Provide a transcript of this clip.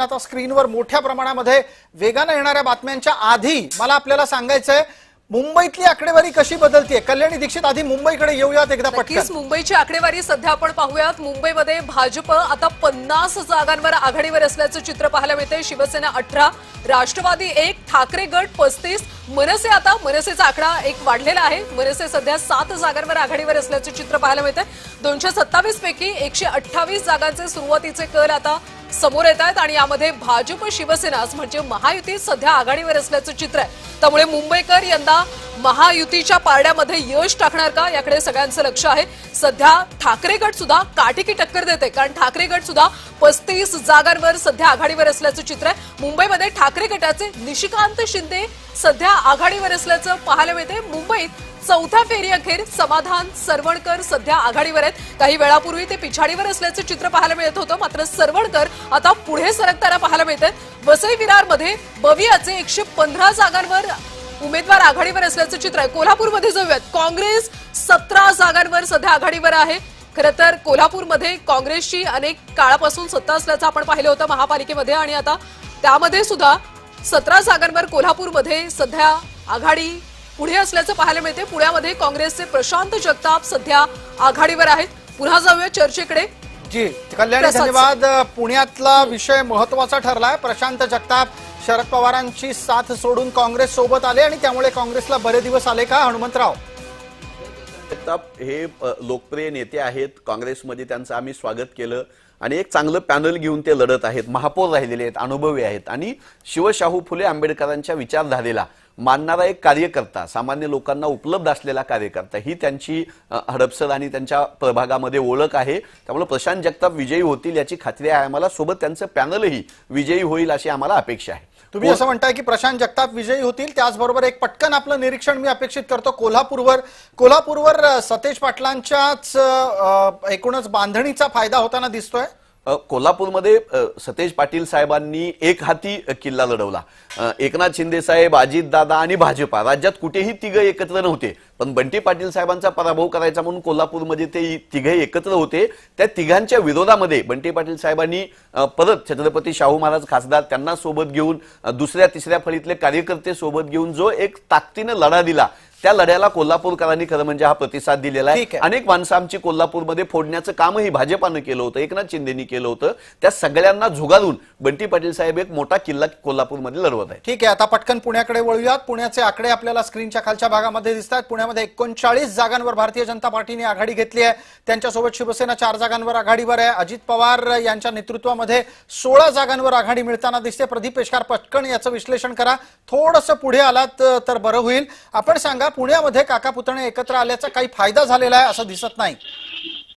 आता स्क्रीनवर मोठ्या प्रमाणामध्ये वेगाने येणाऱ्या बातम्यांच्या आधी मला आपल्याला सांगायचंय मुंबईतली आकडेवारी कशी बदलतीये। कल्याणी दीक्षित, आधी मुंबईकडे येऊयात एकदा पटकन। मुंबईची आकडेवारी सध्या आपण पाहूयात। मुंबईमध्ये भाजप आता 50 जागांवर आघाडीवर असल्याचं चित्र पाहायला मिळते। शिवसेना 18, राष्ट्रवादी 1, ठाकरे गट 35, मनसे आता मनसेचा आकडा एक वाढलेला आहे। मनसे सध्या 7 जागांवर आघाडीवर असल्याचं चित्र पाहायला मिळते। 227 पैकी 128 जागांचे सुरुवातीचे कल आता समोर येत आहेत आणि यामध्ये भाजप शिवसेना म्हणजे महायुती सध्या आघाडीवर असल्याचं चित्र आहे। त्यामुळे मुंबईकर यंदा महायुतीच्या पारड्यामध्ये यश टाकणार का याकडे सगळ्यांचं लक्ष आहे। सध्या ठाकरे गट सुद्धा काटेकी टक्कर देते, कारण ठाकरे गट सुद्धा 35 जागांवर सध्या आघाडीवर असल्याचं चित्र आहे। मुंबईमध्ये ठाकरे गटाचे निशिकांत शिंदे सध्या आघाडीवर असल्याचं पाहायला मिळते। मुंबईत चौथ्या फेरी अखेर समाधान सरवणकर सध्या आघाडीवर आहेत। काही वेळापूर्वी ते पिछाडीवर असल्याचं चित्र पाहायला मिळत होतं, मात्र सरवणकर आता पुढे सरकताना पाहायला मिळतात। वसई विरारमध्ये बवियाचे 115 जागांवर उमेदवार आघाडीवर असल्याचं चित्र आहे। कोल्हापूरमध्ये जाऊयात, काँग्रेस 17 जागांवर सध्या आघाडीवर आहे। खरं तर कोल्हापूरमध्ये काँग्रेसची अनेक काळापासून सत्ता असल्याचं आपण पाहिलं होतं महापालिकेमध्ये, आणि आता त्यामध्ये सुद्धा 17 जागांवर कोल्हापूरमध्ये सध्या आघाडी पुढे असल्याचं पाहायला मिळते। पुण्यामध्ये काँग्रेसचे प्रशांत जगताप सध्या आघाडीवर आहेत। पुन्हा जाऊया चर्चेकडे। जी कल्याणी, धन्यवाद। पुण्यातला विषय महत्त्वाचा ठरलाय। प्रशांत जगताप शरद पवारांची साथ सोडून काँग्रेस सोबत आले आणि त्यामुळे काँग्रेसला बरे दिवस आले का? हनुमंतराव जगताप हे लोकप्रिय नेते आहेत, काँग्रेसमध्ये त्यांचं आम्ही स्वागत केलं आणि एक चांगलं पॅनल घेऊन ते लढत आहेत। महापौर राहिलेले आहेत, अनुभवी आहेत आणि शिवशाहू फुले आंबेडकरांच्या विचारधारेला मानणारा एक कार्यकर्ता, सामान्य लोकांना उपलब्ध असलेला कार्यकर्ता, ही त्यांची हडपसर आणि त्यांच्या प्रभागामध्ये ओळख आहे। त्यामुळे प्रशांत जगताप विजयी होतील याची खात्री आहे आम्हाला, सोबत त्यांचं पॅनलही विजयी होईल अशी आम्हाला अपेक्षा आहे। तुम्ही असं म्हणताय की प्रशांत जगताप विजयी होतील, त्याचबरोबर एक पटकन आपलं निरीक्षण मी अपेक्षित करतो कोल्हापूरवर सतेज पाटलांच्याच एकूणच बांधणीचा फायदा होताना दिसतोय। कोल्हापूरमध्ये सतेज पाटील साहेबांनी एक हाती किल्ला लढवला। एकनाथ शिंदे साहेब, अजितदादा आणि भाजपा राज्यात कुठेही तिघं एकत्र नव्हते, पण बंटी पाटील साहेबांचा पराभव करायचा म्हणून कोल्हापूरमध्ये ते तिघे एकत्र होते। त्या तिघांच्या विरोधामध्ये बंटी पाटील साहेबांनी परत छत्रपती शाहू महाराज खासदार त्यांना सोबत घेऊन, दुसऱ्या तिसऱ्या फळीतले कार्यकर्ते सोबत घेऊन जो एक ताकदीने लढा दिला, त्या लढ्याला कोल्हापूरकरांनी खरं म्हणजे हा प्रतिसाद दिलेला आहे। अनेक माणसं आमची कोल्हापूरमध्ये फोडण्याचं कामही भाजपानं केलं होतं, एकनाथ शिंदेनी केलं होतं। त्या सगळ्यांना झुगारून बंटी पाटील साहेब एक मोठा किल्ला कोल्हापूरमध्ये लढवत आहे। ठीक आहे, आता पटकन पुण्याकडे वळूयात। पुण्याचे आकडे आपल्याला स्क्रीनच्या खालच्या भागामध्ये दिसतात। पुण्यामध्ये 39 जागांवर भारतीय जनता पार्टीने आघाडी घेतली आहे। त्यांच्यासोबत शिवसेना 4 जागांवर आघाडीवर आहे। अजित पवार यांच्या नेतृत्वामध्ये 16 जागांवर आघाडी मिळताना दिसते। प्रदीप पेशकार, पटकन याचं विश्लेषण करा, थोडंसं पुढे आलात तर बरं होईल। आपण सांगा, पुण्यामध्ये काका पुतणे एकत्र आल्याचा काही फायदा झालेला आहे असं दिसत नाही।